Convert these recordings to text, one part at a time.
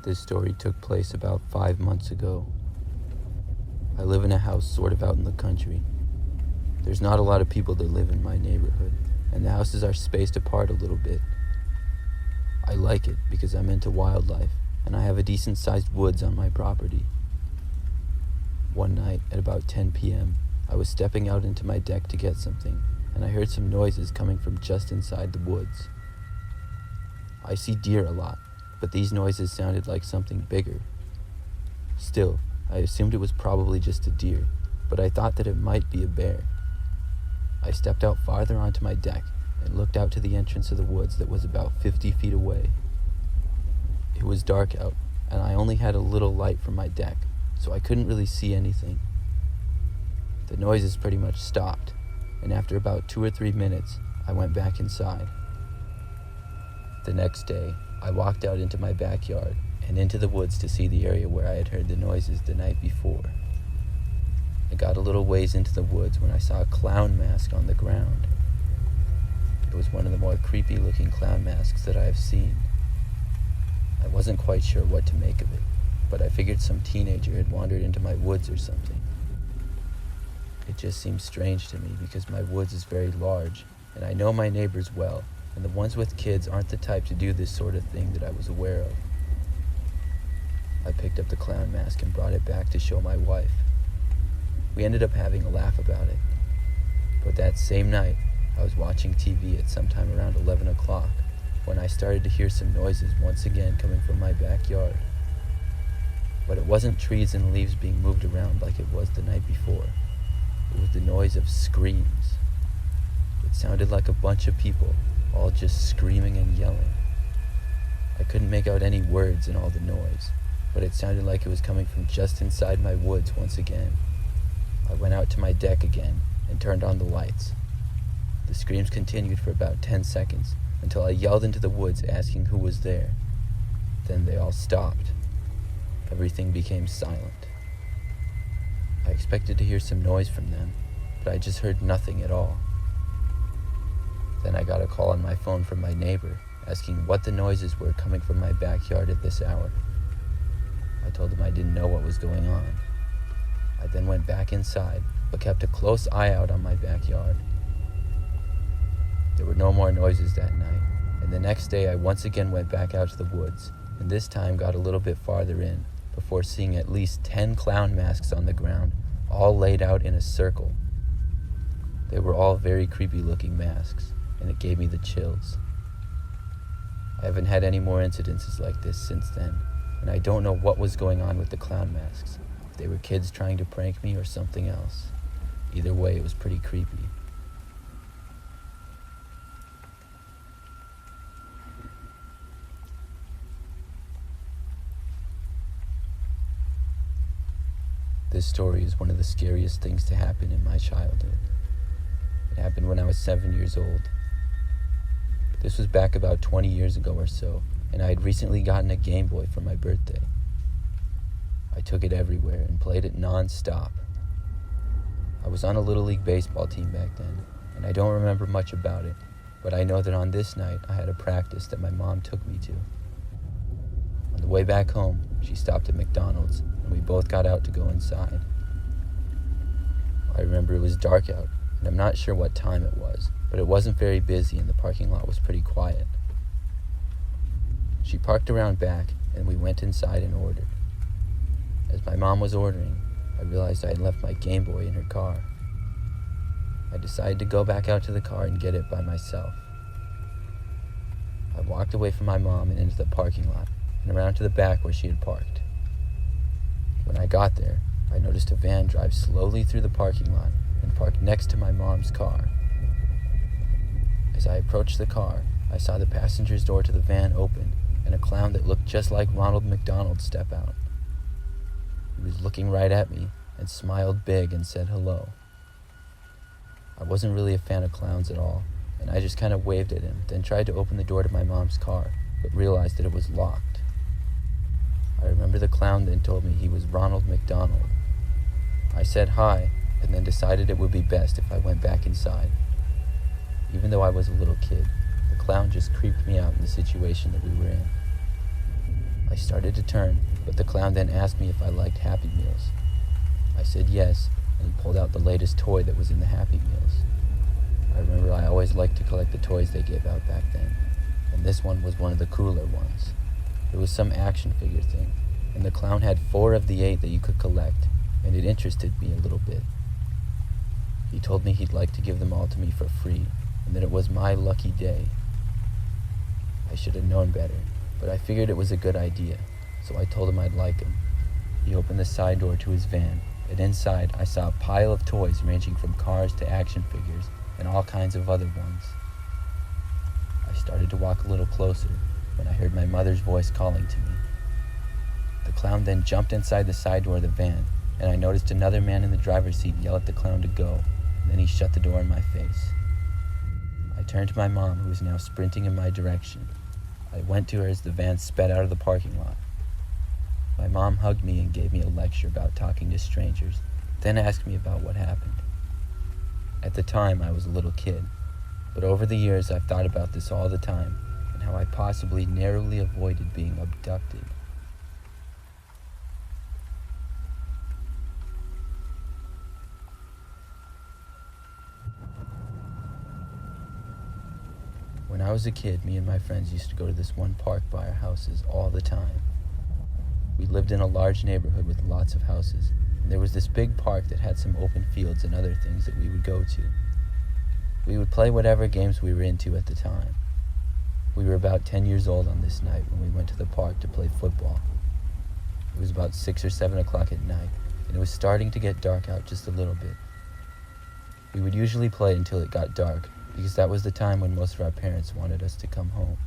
This story took place about 5 months ago. I live in a house sort of out in the country. There's not a lot of people that live in my neighborhood, and the houses are spaced apart a little bit. I like it because I'm into wildlife, and I have a decent-sized woods on my property. One night, at about 10 p.m., I was stepping out into my deck to get something, and I heard some noises coming from just inside the woods. I see deer a lot, but these noises sounded like something bigger. Still, I assumed it was probably just a deer, but I thought that it might be a bear. I stepped out farther onto my deck and looked out to the entrance of the woods that was about 50 feet away. It was dark out, and I only had a little light from my deck, so I couldn't really see anything. The noises pretty much stopped, and after about 2 or 3 minutes, I went back inside. The next day, I walked out into my backyard and into the woods to see the area where I had heard the noises the night before. I got a little ways into the woods when I saw a clown mask on the ground. It was one of the more creepy-looking clown masks that I have seen. I wasn't quite sure what to make of it, but I figured some teenager had wandered into my woods or something. It just seemed strange to me because my woods is very large, and I know my neighbors well, and the ones with kids aren't the type to do this sort of thing that I was aware of. I picked up the clown mask and brought it back to show my wife. We ended up having a laugh about it. But that same night, I was watching TV at sometime around 11 o'clock when I started to hear some noises once again coming from my backyard. But it wasn't trees and leaves being moved around like it was the night before. It was the noise of screams. It sounded like a bunch of people, all just screaming and yelling. I couldn't make out any words in all the noise, but it sounded like it was coming from just inside my woods once again. I went out to my deck again and turned on the lights. The screams continued for about 10 seconds until I yelled into the woods asking who was there. Then they all stopped. Everything became silent. I expected to hear some noise from them, but I just heard nothing at all. Then I got a call on my phone from my neighbor asking what the noises were coming from my backyard at this hour. I told him I didn't know what was going on. I then went back inside, but kept a close eye out on my backyard. There were no more noises that night, and the next day I once again went back out to the woods, and this time got a little bit farther in, before seeing at least 10 clown masks on the ground, all laid out in a circle. They were all very creepy looking masks, and it gave me the chills. I haven't had any more incidences like this since then, and I don't know what was going on with the clown masks. If they were kids trying to prank me or something else. Either way, it was pretty creepy. This story is one of the scariest things to happen in my childhood. It happened when I was 7 years old. This was back about 20 years ago or so, and I had recently gotten a Game Boy for my birthday. I took it everywhere and played it non-stop. I was on a Little League baseball team back then, and I don't remember much about it, but I know that on this night I had a practice that my mom took me to. On the way back home, she stopped at McDonald's, and we both got out to go inside. I remember it was dark out, and I'm not sure what time it was, but it wasn't very busy and the parking lot was pretty quiet. She parked around back, and we went inside and ordered. As my mom was ordering, I realized I had left my Game Boy in her car. I decided to go back out to the car and get it by myself. I walked away from my mom and into the parking lot, and around to the back where she had parked. When I got there, I noticed a van drive slowly through the parking lot and park next to my mom's car. As I approached the car, I saw the passenger's door to the van open and a clown that looked just like Ronald McDonald step out. He was looking right at me and smiled big and said hello. I wasn't really a fan of clowns at all, and I just kind of waved at him, then tried to open the door to my mom's car, but realized that it was locked. I remember the clown then told me he was Ronald McDonald. I said hi, and then decided it would be best if I went back inside. Even though I was a little kid, the clown just creeped me out in the situation that we were in. I started to turn, but the clown then asked me if I liked Happy Meals. I said yes, and he pulled out the latest toy that was in the Happy Meals. I remember I always liked to collect the toys they gave out back then, and this one was one of the cooler ones. It was some action figure thing, and the clown had 4 of the 8 that you could collect, and it interested me a little bit. He told me he'd like to give them all to me for free, and that it was my lucky day. I should have known better, but I figured it was a good idea, so I told him I'd like him. He opened the side door to his van, and inside I saw a pile of toys ranging from cars to action figures and all kinds of other ones. I started to walk a little closer when I heard my mother's voice calling to me. The clown then jumped inside the side door of the van, and I noticed another man in the driver's seat yell at the clown to go, and then he shut the door in my face. I turned to my mom, who was now sprinting in my direction. I went to her as the van sped out of the parking lot. My mom hugged me and gave me a lecture about talking to strangers, then asked me about what happened. At the time, I was a little kid, but over the years I've thought about this all the time and how I possibly narrowly avoided being abducted. When I was a kid, me and my friends used to go to this one park by our houses all the time. We lived in a large neighborhood with lots of houses, and there was this big park that had some open fields and other things that we would go to. We would play whatever games we were into at the time. We were about 10 years old on this night when we went to the park to play football. It was about 6 or 7 o'clock at night, and it was starting to get dark out just a little bit. We would usually play until it got dark, because that was the time when most of our parents wanted us to come home.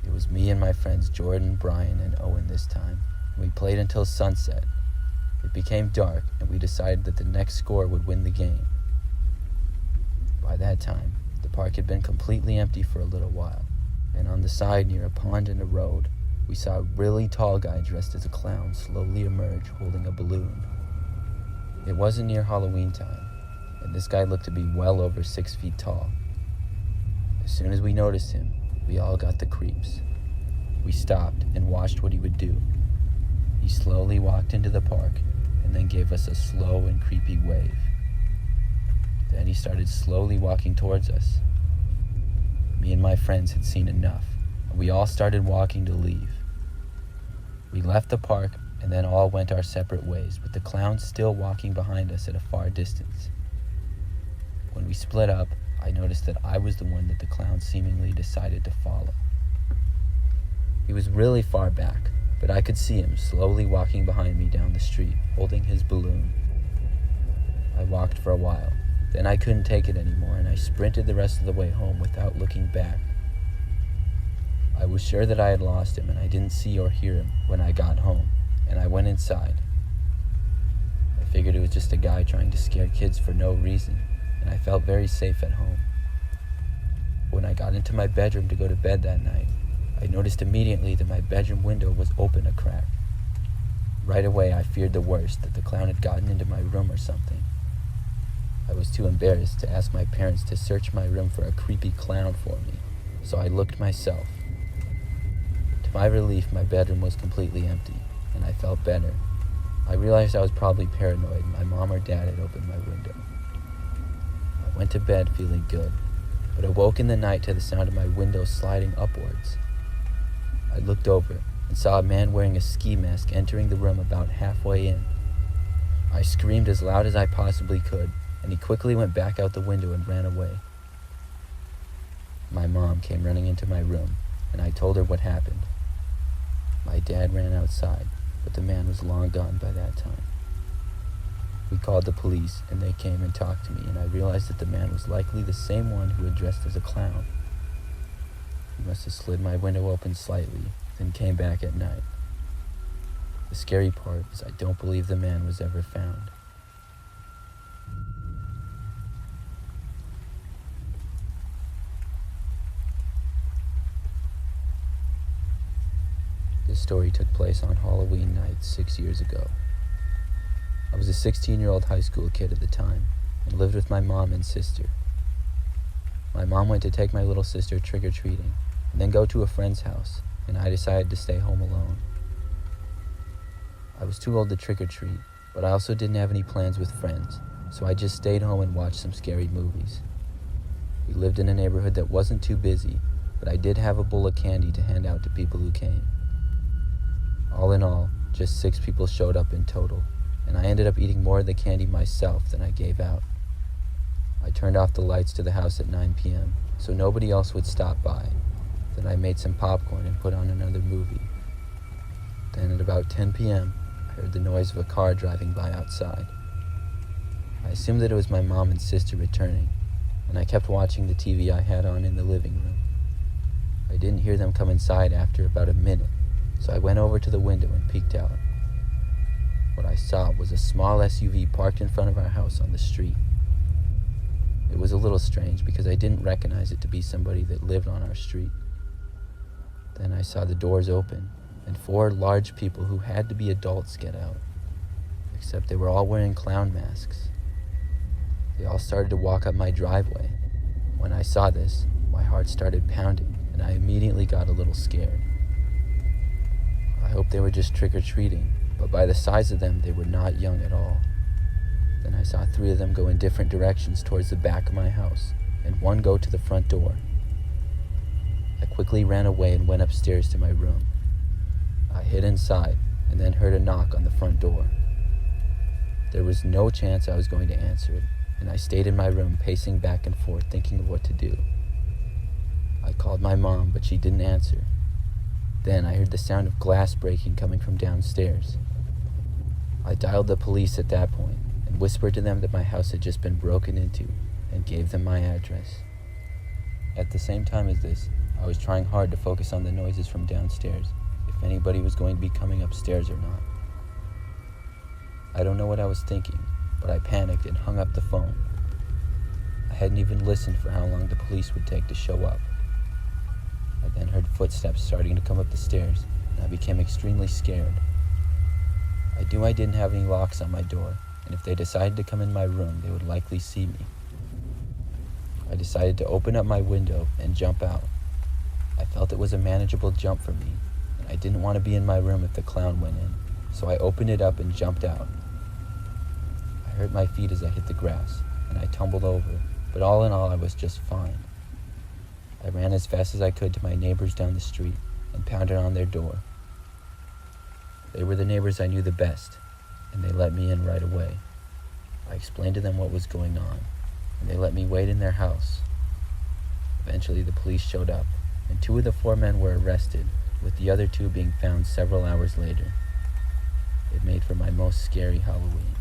It was me and my friends Jordan, Brian, and Owen this time, and we played until sunset. It became dark, and we decided that the next score would win the game. By that time, the park had been completely empty for a little while, and on the side near a pond and a road, we saw a really tall guy dressed as a clown slowly emerge holding a balloon. It wasn't near Halloween time, and this guy looked to be well over 6 feet tall. As soon as we noticed him, we all got the creeps. We stopped and watched what he would do. He slowly walked into the park and then gave us a slow and creepy wave. Then he started slowly walking towards us. Me and my friends had seen enough, and we all started walking to leave. We left the park and then all went our separate ways, with the clown still walking behind us at a far distance. When we split up, I noticed that I was the one that the clown seemingly decided to follow. He was really far back, but I could see him slowly walking behind me down the street, holding his balloon. I walked for a while, then I couldn't take it anymore, and I sprinted the rest of the way home without looking back. I was sure that I had lost him, and I didn't see or hear him when I got home, and I went inside. I figured it was just a guy trying to scare kids for no reason, and I felt very safe at home. When I got into my bedroom to go to bed that night, I noticed immediately that my bedroom window was open a crack. Right away, I feared the worst, that the clown had gotten into my room or something. I was too embarrassed to ask my parents to search my room for a creepy clown for me, so I looked myself. To my relief, my bedroom was completely empty, and I felt better. I realized I was probably paranoid, and my mom or dad had opened my window. I went to bed feeling good, but awoke in the night to the sound of my window sliding upwards. I looked over and saw a man wearing a ski mask entering the room about halfway in. I screamed as loud as I possibly could, and he quickly went back out the window and ran away. My mom came running into my room, and I told her what happened. My dad ran outside, but the man was long gone by that time. We called the police, and they came and talked to me, and I realized that the man was likely the same one who had dressed as a clown. He must have slid my window open slightly, then came back at night. The scary part is I don't believe the man was ever found. This story took place on Halloween night 6 years ago. I was a 16-year-old high school kid at the time and lived with my mom and sister. My mom went to take my little sister trick-or-treating and then go to a friend's house, and I decided to stay home alone. I was too old to trick-or-treat, but I also didn't have any plans with friends, so I just stayed home and watched some scary movies. We lived in a neighborhood that wasn't too busy, but I did have a bowl of candy to hand out to people who came. All in all, just 6 people showed up in total, and I ended up eating more of the candy myself than I gave out. I turned off the lights to the house at 9 p.m., so nobody else would stop by. Then I made some popcorn and put on another movie. Then at about 10 p.m., I heard the noise of a car driving by outside. I assumed that it was my mom and sister returning, and I kept watching the TV I had on in the living room. I didn't hear them come inside after about a minute, so I went over to the window and peeked out. What I saw was a small SUV parked in front of our house on the street. It was a little strange because I didn't recognize it to be somebody that lived on our street. Then I saw the doors open and 4 large people who had to be adults get out, except they were all wearing clown masks. They all started to walk up my driveway. When I saw this, my heart started pounding and I immediately got a little scared. I hoped they were just trick-or-treating, but by the size of them, they were not young at all. Then I saw 3 of them go in different directions towards the back of my house, and 1 go to the front door. I quickly ran away and went upstairs to my room. I hid inside and then heard a knock on the front door. There was no chance I was going to answer it, and I stayed in my room pacing back and forth thinking of what to do. I called my mom, but she didn't answer. Then I heard the sound of glass breaking coming from downstairs. I dialed the police at that point and whispered to them that my house had just been broken into and gave them my address. At the same time as this, I was trying hard to focus on the noises from downstairs, if anybody was going to be coming upstairs or not. I don't know what I was thinking, but I panicked and hung up the phone. I hadn't even listened for how long the police would take to show up. I then heard footsteps starting to come up the stairs, and I became extremely scared. I knew I didn't have any locks on my door, and if they decided to come in my room, they would likely see me. I decided to open up my window and jump out. I felt it was a manageable jump for me, and I didn't want to be in my room if the clown went in, so I opened it up and jumped out. I hurt my feet as I hit the grass, and I tumbled over, but all in all, I was just fine. I ran as fast as I could to my neighbors down the street and pounded on their door. They were the neighbors I knew the best, and they let me in right away. I explained to them what was going on, and they let me wait in their house. Eventually, the police showed up, and 2 of the 4 men were arrested, with the other 2 being found several hours later. It made for my most scary Halloween.